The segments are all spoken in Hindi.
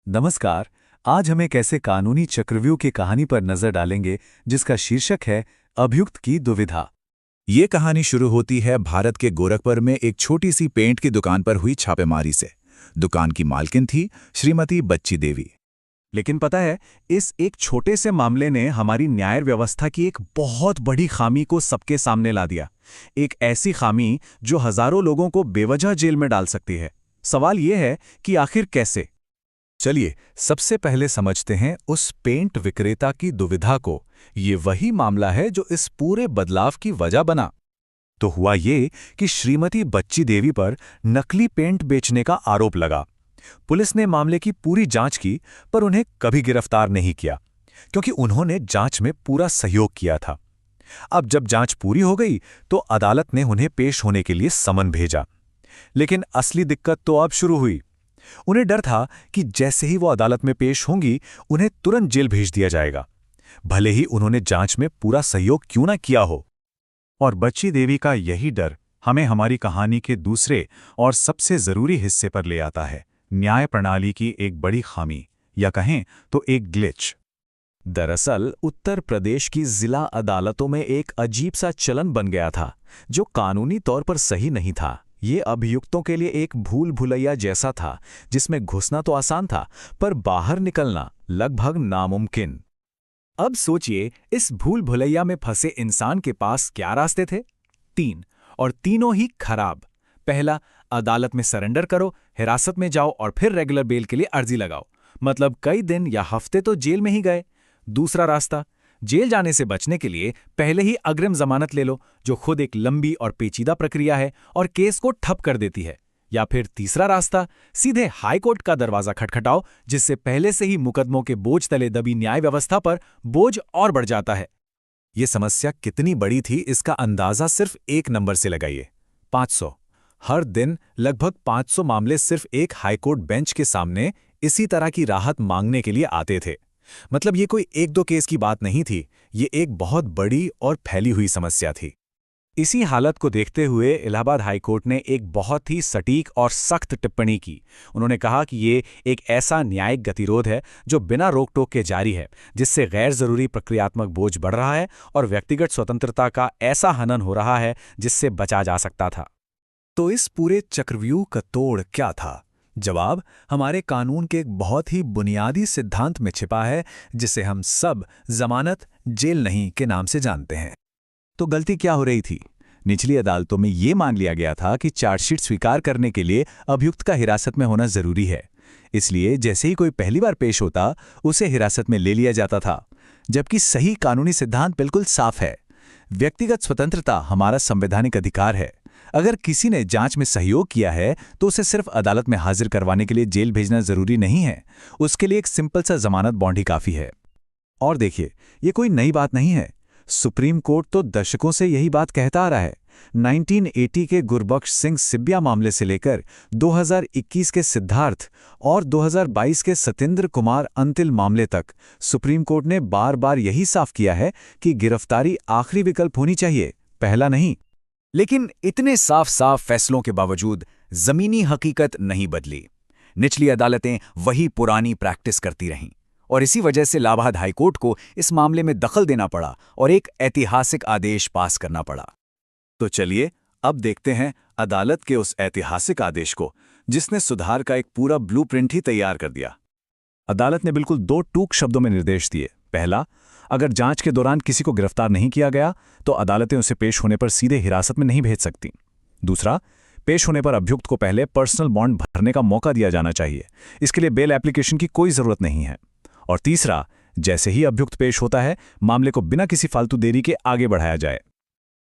नमस्कार। आज हम एक ऐसे कानूनी चक्रव्यूह की कहानी पर नजर डालेंगे जिसका शीर्षक है अभियुक्त की दुविधा। ये कहानी शुरू होती है भारत के गोरखपुर में एक छोटी सी पेंट की दुकान पर हुई छापेमारी से। दुकान की मालकिन थी श्रीमती बच्ची देवी। लेकिन पता है, इस एक छोटे से मामले ने हमारी न्याय व्यवस्था की एक बहुत बड़ी खामी को सबके सामने ला दिया। एक ऐसी खामी जो हजारों लोगों को बेवजह जेल में डाल सकती है। सवाल यह है कि आखिर कैसे। चलिए सबसे पहले समझते हैं उस पेंट विक्रेता की दुविधा को। ये वही मामला है जो इस पूरे बदलाव की वजह बना। तो हुआ ये कि श्रीमती बच्ची देवी पर नकली पेंट बेचने का आरोप लगा। पुलिस ने मामले की पूरी जांच की, पर उन्हें कभी गिरफ्तार नहीं किया, क्योंकि उन्होंने जांच में पूरा सहयोग किया था। अब जब जांच पूरी हो गई तो अदालत ने उन्हें पेश होने के लिए समन भेजा। लेकिन असली दिक्कत तो अब शुरू हुई। उन्हें डर था कि जैसे ही वो अदालत में पेश होंगी, उन्हें तुरंत जेल भेज दिया जाएगा, भले ही उन्होंने जांच में पूरा सहयोग क्यों ना किया हो। और बच्ची देवी का यही डर हमें हमारी कहानी के दूसरे और सबसे जरूरी हिस्से पर ले आता है, न्याय प्रणाली की एक बड़ी खामी, या कहें तो एक ग्लिच। दरअसल उत्तर प्रदेश की जिला अदालतों में एक अजीब सा चलन बन गया था, जो कानूनी तौर पर सही नहीं था। ये अभियुक्तों के लिए एक भूल भुलैया जैसा था, जिसमें घुसना तो आसान था, पर बाहर निकलना लगभग नामुमकिन। अब सोचिए, इस भूल भुलैया में फंसे इंसान के पास क्या रास्ते थे? 3, और तीनों ही खराब। पहला, अदालत में सरेंडर करो, हिरासत में जाओ और फिर रेगुलर बेल के लिए अर्जी लगाओ, मतलब कई दिन या हफ्ते तो जेल में ही गए। दूसरा रास्ता, जेल जाने से बचने के लिए पहले ही अग्रिम जमानत ले लो, जो खुद एक लंबी और पेचीदा प्रक्रिया है और केस को ठप कर देती है। या फिर तीसरा रास्ता, सीधे हाई कोर्ट का दरवाजा खटखटाओ, जिससे पहले से ही मुकदमों के बोझ तले दबी न्याय व्यवस्था पर बोझ और बढ़ जाता है। ये समस्या कितनी बड़ी थी, इसका अंदाजा सिर्फ एक नंबर से लगाइए, 500। हर दिन लगभग 500 मामले सिर्फ एक हाईकोर्ट बेंच के सामने इसी तरह की राहत मांगने के लिए आते थे। मतलब ये कोई एक दो केस की बात नहीं थी, ये एक बहुत बड़ी और फैली हुई समस्या थी। इसी हालत को देखते हुए इलाहाबाद हाईकोर्ट ने एक बहुत ही सटीक और सख्त टिप्पणी की। उन्होंने कहा कि ये एक ऐसा न्यायिक गतिरोध है जो बिना रोक टोक के जारी है, जिससे गैर जरूरी प्रक्रियात्मक बोझ बढ़ रहा है और व्यक्तिगत स्वतंत्रता का ऐसा हनन हो रहा है जिससे बचा जा सकता था। तो इस पूरे चक्रव्यूह का तोड़ क्या था? जवाब हमारे कानून के एक बहुत ही बुनियादी सिद्धांत में छिपा है, जिसे हम सब जमानत जेल नहीं के नाम से जानते हैं। तो गलती क्या हो रही थी? निचली अदालतों में यह मान लिया गया था कि चार्जशीट स्वीकार करने के लिए अभियुक्त का हिरासत में होना जरूरी है। इसलिए जैसे ही कोई पहली बार पेश होता, उसे हिरासत में ले लिया जाता था, जबकि सही कानूनी सिद्धांत बिल्कुल साफ है। व्यक्तिगत स्वतंत्रता हमारा संवैधानिक अधिकार है। अगर किसी ने जांच में सहयोग किया है तो उसे सिर्फ अदालत में हाजिर करवाने के लिए जेल भेजना जरूरी नहीं है, उसके लिए एक सिंपल सा जमानत बॉन्ड ही काफी है। और देखिए, ये कोई नई बात नहीं है। सुप्रीम कोर्ट तो दशकों से यही बात कहता आ रहा है। 1980 के गुरबख्श सिंह सिब्बिया मामले से लेकर 2021 के सिद्धार्थ और 2022 के सत्येंद्र कुमार अंतिल मामले तक सुप्रीम कोर्ट ने बार बार यही साफ किया है कि गिरफ्तारी आखिरी विकल्प होनी चाहिए, पहला नहीं। लेकिन इतने साफ साफ फैसलों के बावजूद जमीनी हकीकत नहीं बदली। निचली अदालतें वही पुरानी प्रैक्टिस करती रहीं, और इसी वजह से इलाहाबाद हाईकोर्ट को इस मामले में दखल देना पड़ा और एक ऐतिहासिक आदेश पास करना पड़ा। तो चलिए अब देखते हैं अदालत के उस ऐतिहासिक आदेश को, जिसने सुधार का एक पूरा ब्लूप्रिंट ही तैयार कर दिया। अदालत ने बिल्कुल 2 टूक शब्दों में निर्देश दिए। पहला, अगर जांच के दौरान किसी को गिरफ्तार नहीं किया गया तो अदालतें उसे पेश होने पर सीधे हिरासत में नहीं भेज सकती। दूसरा, पेश होने पर अभियुक्त को पहले पर्सनल बॉन्ड भरने का मौका दिया जाना चाहिए। इसके लिए बेल एप्लीकेशन की कोई जरूरत नहीं है। और तीसरा, जैसे ही अभियुक्त पेश होता है, मामले को बिना किसी फालतू देरी के आगे बढ़ाया जाए।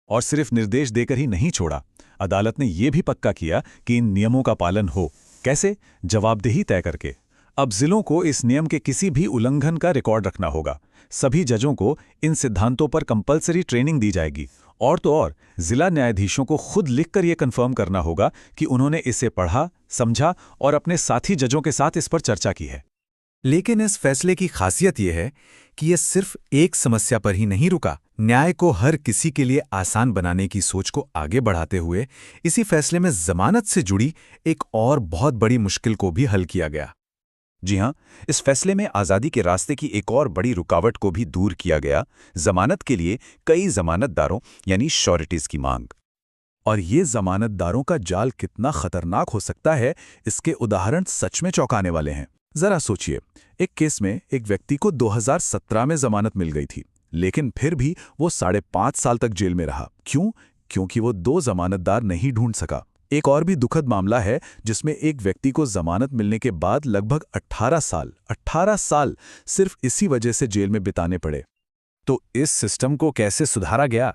और सिर्फ निर्देश देकर ही नहीं छोड़ा, अदालत ने यह भी पक्का किया कि इन नियमों का पालन हो। कैसे? जवाबदेही तय करके। अब जिलों को इस नियम के किसी भी उल्लंघन का रिकॉर्ड रखना होगा। सभी जजों को इन सिद्धांतों पर कंपलसरी ट्रेनिंग दी जाएगी, और तो और जिला न्यायाधीशों को खुद लिखकर यह कंफर्म करना होगा कि उन्होंने इसे पढ़ा, समझा और अपने साथी जजों के साथ इस पर चर्चा की है। लेकिन इस फैसले की खासियत यह है कि यह सिर्फ एक समस्या पर ही नहीं रुका। न्याय को हर किसी के लिए आसान बनाने की सोच को आगे बढ़ाते हुए इसी फैसले में जमानत से जुड़ी एक और बहुत बड़ी मुश्किल को भी हल किया गया। जी हाँ, इस फैसले में आज़ादी के रास्ते की एक और बड़ी रुकावट को भी दूर किया गया, जमानत के लिए कई जमानतदारों यानी श्योरिटीज की मांग। और ये जमानतदारों का जाल कितना खतरनाक हो सकता है, इसके उदाहरण सच में चौंकाने वाले हैं। जरा सोचिए, एक केस में एक व्यक्ति को 2017 में जमानत मिल गई थी, लेकिन फिर भी वो 5.5 साल तक जेल में रहा। क्यों? क्योंकि वो 2 जमानतदार नहीं ढूंढ सका। एक और भी दुखद मामला है जिसमें एक व्यक्ति को जमानत मिलने के बाद लगभग 18 साल सिर्फ इसी वजह से जेल में बिताने पड़े। तो इस सिस्टम को कैसे सुधारा गया?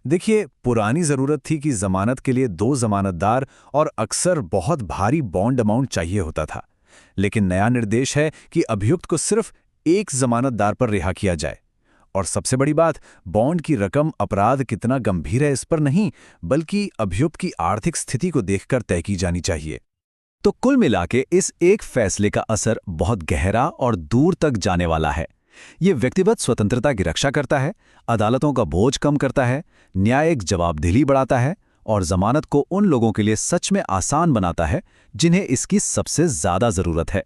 देखिए, पुरानी जरूरत थी कि जमानत के लिए 2 जमानतदार और अक्सर बहुत भारी बॉन्ड अमाउंट चाहिए होता था। लेकिन नया निर्देश है कि अभियुक्त को सिर्फ एक जमानतदार पर रिहा किया जाए। और सबसे बड़ी बात, बॉन्ड की रकम अपराध कितना गंभीर है इस पर नहीं, बल्कि अभियुक्त की आर्थिक स्थिति को देखकर तय की जानी चाहिए। तो कुल मिलाके इस एक फैसले का असर बहुत गहरा और दूर तक जाने वाला है। ये व्यक्तिगत स्वतंत्रता की रक्षा करता है, अदालतों का बोझ कम करता है, न्यायिक जवाबदेही बढ़ाता है और जमानत को उन लोगों के लिए सच में आसान बनाता है जिन्हें इसकी सबसे ज्यादा जरूरत है।